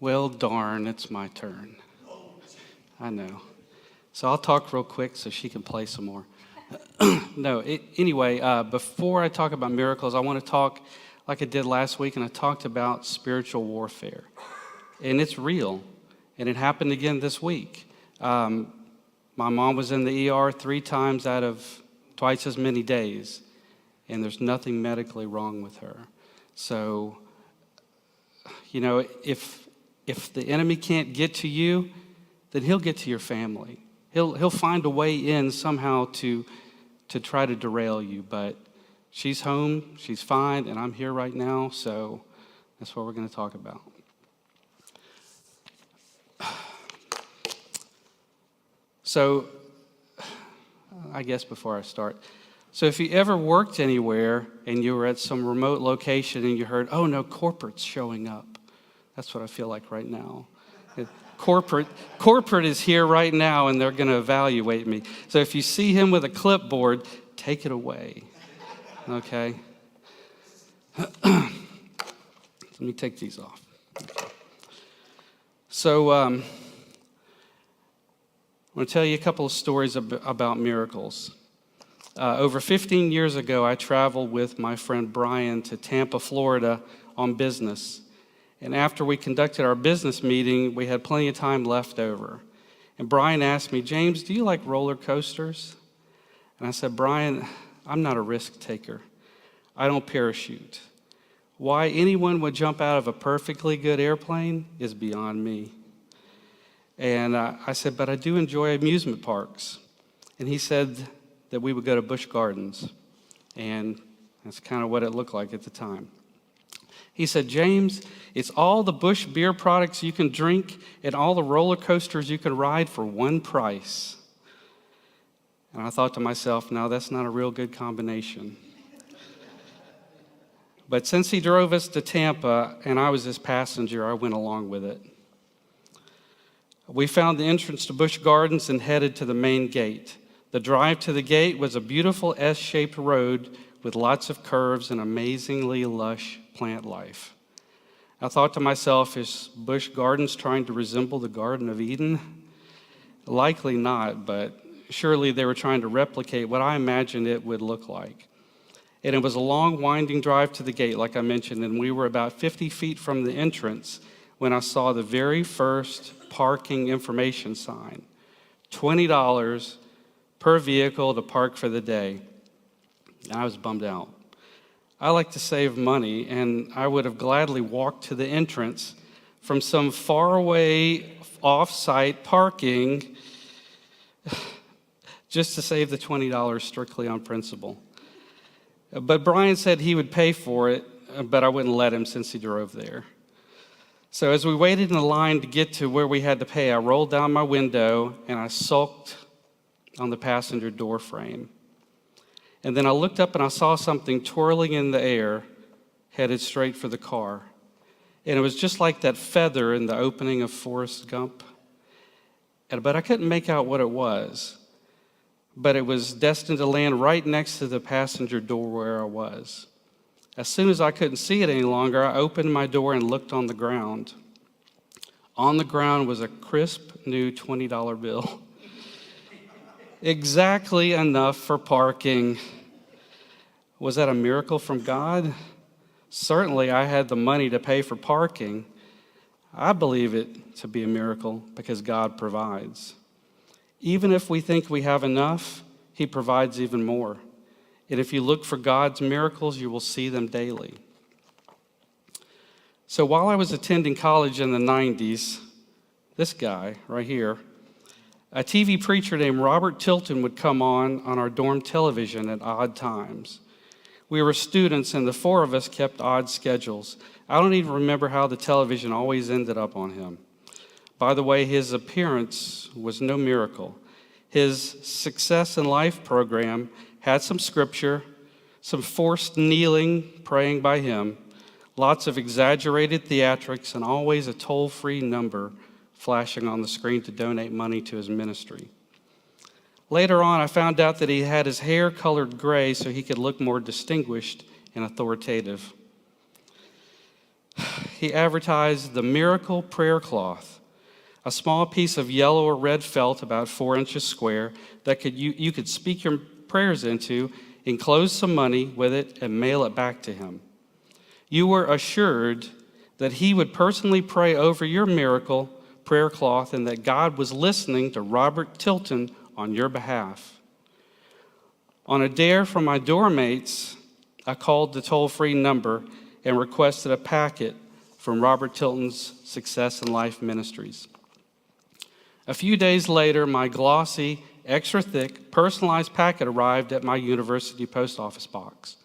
Well, darn, it's my turn. I know. So I'll talk real quick so she can play some more. Anyway, before I talk about miracles, I want to talk like I did last week, and I talked about spiritual warfare. And it's real, and it happened again this week. My mom was in the ER 3 times out of twice as many days, and there's nothing medically wrong with her. So, you know, if the enemy can't get to you, then he'll get to your family. He'll find a way in somehow to try to derail you. But she's home, she's fine, and I'm here right now, so that's what we're going to talk about. So, I guess before I start, so if you ever worked anywhere and you were at some remote location and you heard, oh no, corporate's showing up. That's what I feel like right now. Corporate is here right now, and they're going to evaluate me. So if you see him with a clipboard, take it away. Okay? Let me take these off. So I'm going to tell you a couple of stories about miracles. Over 15 years ago, I traveled with my friend Brian to Tampa, Florida on business. And after we conducted our business meeting, we had plenty of time left over. And Brian asked me, James, do you like roller coasters? And I said, Brian, I'm not a risk taker. I don't parachute. Why anyone would jump out of a perfectly good airplane is beyond me. And I said, but I do enjoy amusement parks. And he said that we would go to Busch Gardens. And that's kind of what it looked like at the time. He said, James, it's all the Busch beer products you can drink and all the roller coasters you can ride for one price. And I thought to myself, no, that's not a real good combination. But since he drove us to Tampa and I was his passenger, I went along with it. We found the entrance to Busch Gardens and headed to the main gate. The drive to the gate was a beautiful S-shaped road with lots of curves and amazingly lush plant life. I thought to myself, is Busch Gardens trying to resemble the Garden of Eden? Likely not, but surely they were trying to replicate what I imagined it would look like. And it was a long, winding drive to the gate, like I mentioned, and we were about 50 feet from the entrance when I saw the very first parking information sign. $20 per vehicle to park for the day. I was bummed out. I like to save money, and I would have gladly walked to the entrance from some faraway off-site parking just to save the $20 strictly on principle. But Brian said he would pay for it, but I wouldn't let him since he drove there. So as we waited in the line to get to where we had to pay, I rolled down my window and I sulked on the passenger door frame. And then I looked up and I saw something twirling in the air, headed straight for the car. And it was just like that feather in the opening of Forrest Gump. But I couldn't make out what it was. But it was destined to land right next to the passenger door where I was. As soon as I couldn't see it any longer, I opened my door and looked on the ground. On the ground was a crisp new $20 bill. Exactly enough for parking. Was that a miracle from God? Certainly, I had the money to pay for parking. I believe it to be a miracle because God provides. Even if we think we have enough, He provides even more. And if you look for God's miracles, you will see them daily. So while I was attending college in the 90s, this guy right here, a TV preacher named Robert Tilton would come on our dorm television at odd times. We were students, and the 4 of us kept odd schedules. I don't even remember how the television always ended up on him. By the way, his appearance was no miracle. His Success in Life program had some scripture, some forced kneeling, praying by him, lots of exaggerated theatrics, and always a toll-free number flashing on the screen to donate money to his ministry. Later on, I found out that he had his hair colored gray so he could look more distinguished and authoritative. he advertised the miracle prayer cloth, a small piece of yellow or red felt about 4 inches square that you could speak your prayers into, enclose some money with it, and mail it back to him. You were assured that he would personally pray over your miracle prayer cloth and that God was listening to Robert Tilton on your behalf. On a dare from my doormates, I called the toll-free number and requested a packet from Robert Tilton's Success in Life Ministries. A few days later, my glossy, extra thick, personalized packet arrived at my university post office box.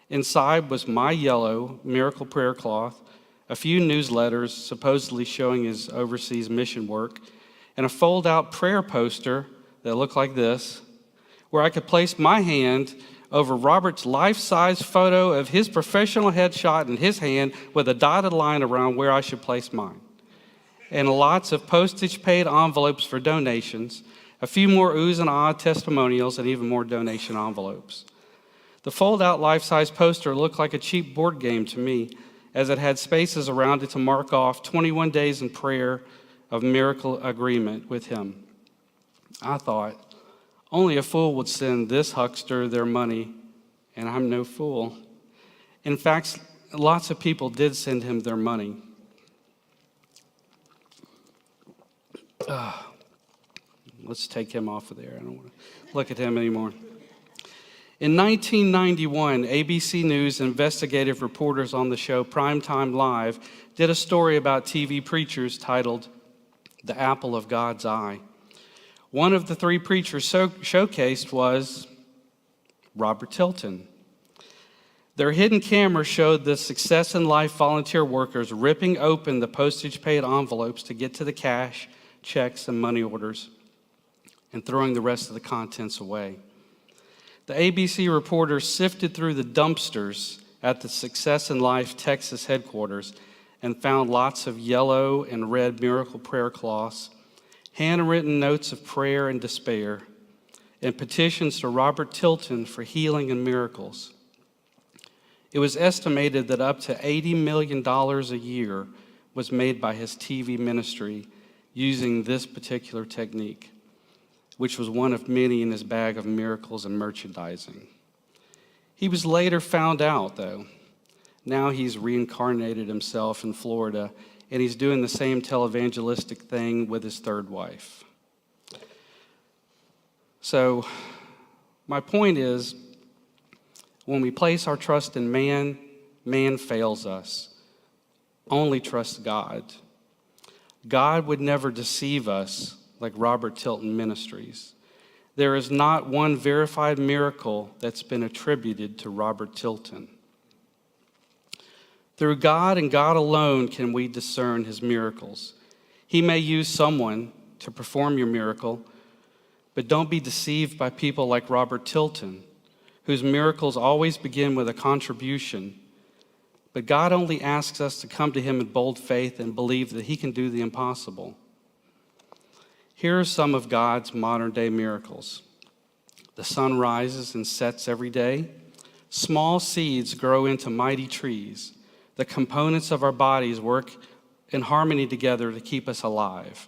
Inside was my yellow miracle prayer cloth, a few newsletters supposedly showing his overseas mission work, and a fold-out prayer poster that looked like this, where I could place my hand over Robert's life-size photo of his professional headshot in his hand with a dotted line around where I should place mine. And lots of postage-paid envelopes for donations, a few more oohs and ahs testimonials, and even more donation envelopes. The fold-out life-size poster looked like a cheap board game to me, as it had spaces around it to mark off 21 days in prayer of miracle agreement with him. I thought, only a fool would send this huckster their money, and I'm no fool. In fact, lots of people did send him their money. Let's take him off of there. I don't want to look at him anymore. In 1991, ABC News investigative reporters on the show Primetime Live did a story about TV preachers titled The Apple of God's Eye. One of the 3 preachers showcased was Robert Tilton. Their hidden camera showed the Success in Life volunteer workers ripping open the postage-paid envelopes to get to the cash, checks, and money orders, and throwing the rest of the contents away. The ABC reporters sifted through the dumpsters at the Success in Life Texas headquarters and found lots of yellow and red miracle prayer cloths, handwritten notes of prayer and despair, and petitions to Robert Tilton for healing and miracles. It was estimated that up to $80 million a year was made by his TV ministry using this particular technique, which was one of many in his bag of miracles and merchandising. He was later found out, though. Now he's reincarnated himself in Florida, and he's doing the same televangelistic thing with his 3rd wife. So my point is, when we place our trust in man, man fails us. Only trust God. God would never deceive us like Robert Tilton Ministries. There is not one verified miracle that's been attributed to Robert Tilton. Through God and God alone can we discern his miracles. He may use someone to perform your miracle, but don't be deceived by people like Robert Tilton, whose miracles always begin with a contribution. But God only asks us to come to him in bold faith and believe that he can do the impossible. Here are some of God's modern-day miracles. The sun rises and sets every day. Small seeds grow into mighty trees. The components of our bodies work in harmony together to keep us alive.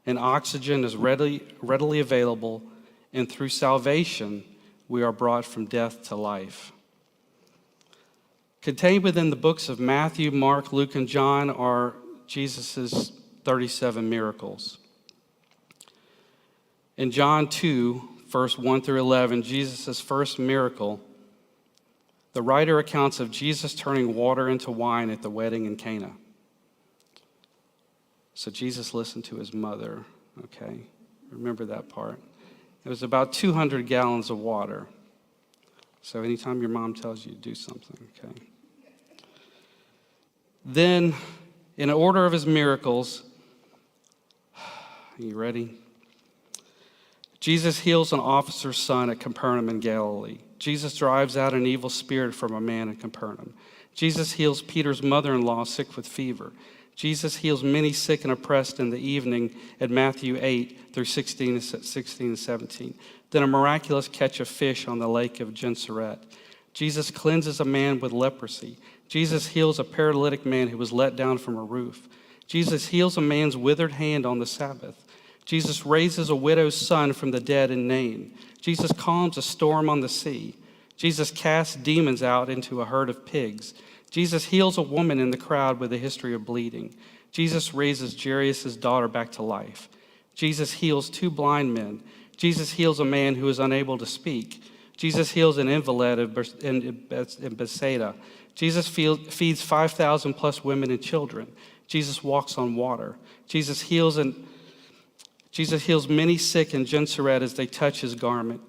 And oxygen is readily available, and through salvation, we are brought from death to life. Contained within the books of Matthew, Mark, Luke, and John are Jesus' 37 miracles. In John 2, verse 1 through 11, Jesus' first miracle, the writer accounts of Jesus turning water into wine at the wedding in Cana. So Jesus listened to his mother, okay? Remember that part. It was about 200 gallons of water. So anytime your mom tells you to do something, okay? Then, in order of his miracles, are you ready? Jesus heals an officer's son at Capernaum in Galilee. Jesus drives out an evil spirit from a man in Capernaum. Jesus heals Peter's mother-in-law sick with fever. Jesus heals many sick and oppressed in the evening at Matthew 8 through 16 and 17. Then a miraculous catch of fish on the lake of Gennesaret. Jesus cleanses a man with leprosy. Jesus heals a paralytic man who was let down from a roof. Jesus heals a man's withered hand on the Sabbath. Jesus raises a widow's son from the dead in Nain. Jesus calms a storm on the sea. Jesus casts demons out into a herd of pigs. Jesus heals a woman in the crowd with a history of bleeding. Jesus raises Jairus' daughter back to life. Jesus heals 2 blind men. Jesus heals a man who is unable to speak. Jesus heals an invalid in Bethsaida. Jesus feeds 5,000 plus women and children. Jesus walks on water. Jesus heals many sick in Gennesaret as they touch his garment.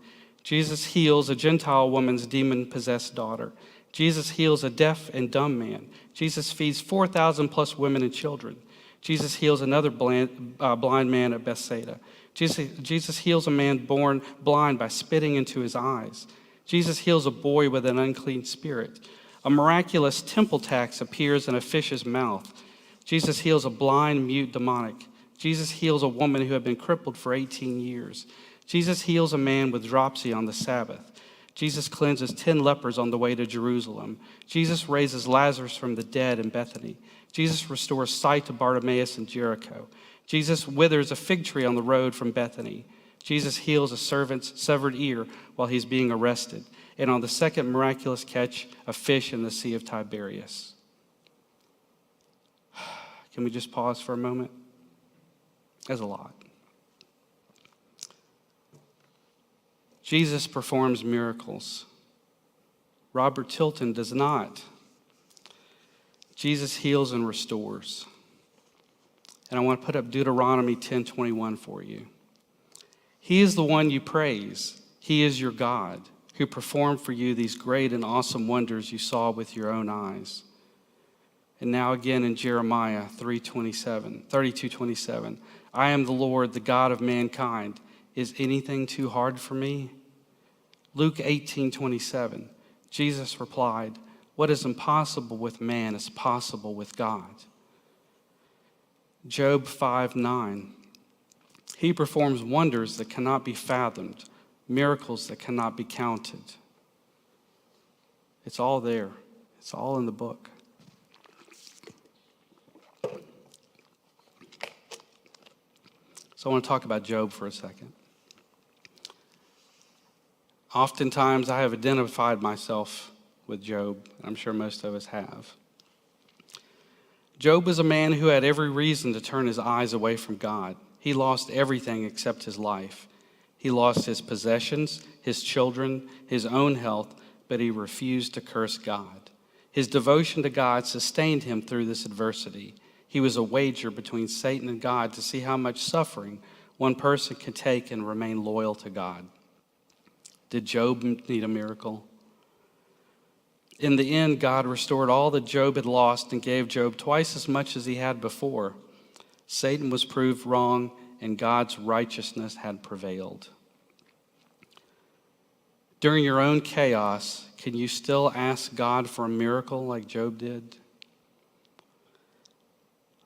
Jesus heals a Gentile woman's demon-possessed daughter. Jesus heals a deaf and dumb man. Jesus feeds 4,000 plus women and children. Jesus heals another blind man at Bethsaida. Jesus heals a man born blind by spitting into his eyes. Jesus heals a boy with an unclean spirit. A miraculous temple tax appears in a fish's mouth. Jesus heals a blind, mute demonic. Jesus heals a woman who had been crippled for 18 years. Jesus heals a man with dropsy on the Sabbath. Jesus cleanses 10 lepers on the way to Jerusalem. Jesus raises Lazarus from the dead in Bethany. Jesus restores sight to Bartimaeus in Jericho. Jesus withers a fig tree on the road from Bethany. Jesus heals a servant's severed ear while he's being arrested. And on the second miraculous catch of fish in the Sea of Tiberias. Can we just pause for a moment? That's a lot. Jesus performs miracles. Robert Tilton does not. Jesus heals and restores. And I want to put up Deuteronomy 10:21 for you. He is the one you praise. He is your God who performed for you these great and awesome wonders you saw with your own eyes. And now again in Jeremiah 32:27. I am the Lord, the God of mankind. Is anything too hard for me? Luke 18:27. Jesus replied, what is impossible with man is possible with God. Job 5:9. He performs wonders that cannot be fathomed, miracles that cannot be counted. It's all there. It's all in the book. So I want to talk about Job for a second. Oftentimes I have identified myself with Job. I'm sure most of us have. Job was a man who had every reason to turn his eyes away from God. He lost everything except his life. He lost his possessions, his children, his own health, but he refused to curse God. His devotion to God sustained him through this adversity. He was a wager between Satan and God to see how much suffering one person could take and remain loyal to God. Did Job need a miracle? In the end, God restored all that Job had lost and gave Job twice as much as he had before. Satan was proved wrong, and God's righteousness had prevailed. During your own chaos, can you still ask God for a miracle like Job did?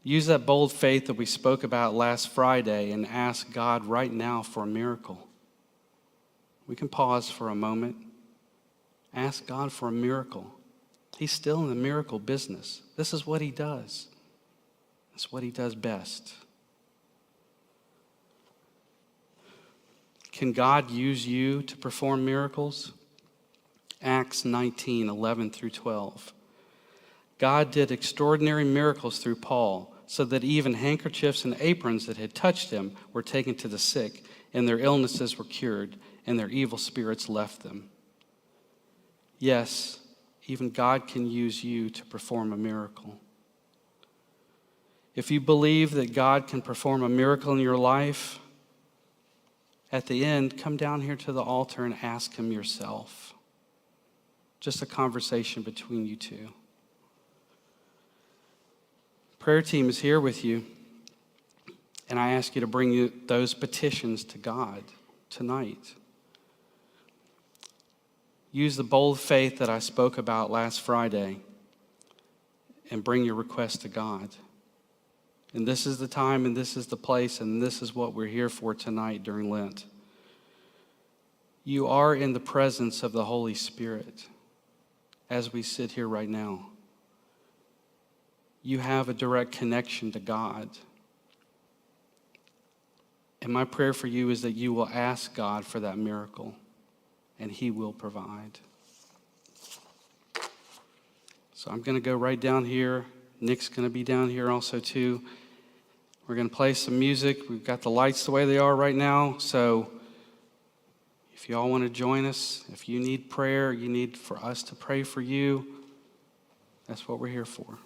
Use that bold faith that we spoke about last Friday and ask God right now for a miracle. We can pause for a moment. Ask God for a miracle. He's still in the miracle business. This is what he does. It's what he does best. Can God use you to perform miracles? Acts 19:11 through 12. God did extraordinary miracles through Paul, so that even handkerchiefs and aprons that had touched him were taken to the sick, and their illnesses were cured, and their evil spirits left them. Yes, even God can use you to perform a miracle. If you believe that God can perform a miracle in your life, at the end, come down here to the altar and ask him yourself. Just a conversation between you two. Prayer team is here with you, and I ask you to bring those petitions to God tonight. Use the bold faith that I spoke about last Friday and bring your request to God. And this is the time, and this is the place, and this is what we're here for tonight during Lent. You are in the presence of the Holy Spirit as we sit here right now. you have a direct connection to God. And my prayer for you is that you will ask God for that miracle, and he will provide. So I'm going to go right down here. Nick's going to be down here also too. We're going to play some music. We've got the lights the way they are right now. So if you all want to join us, if you need prayer, you need for us to pray for you, that's what we're here for.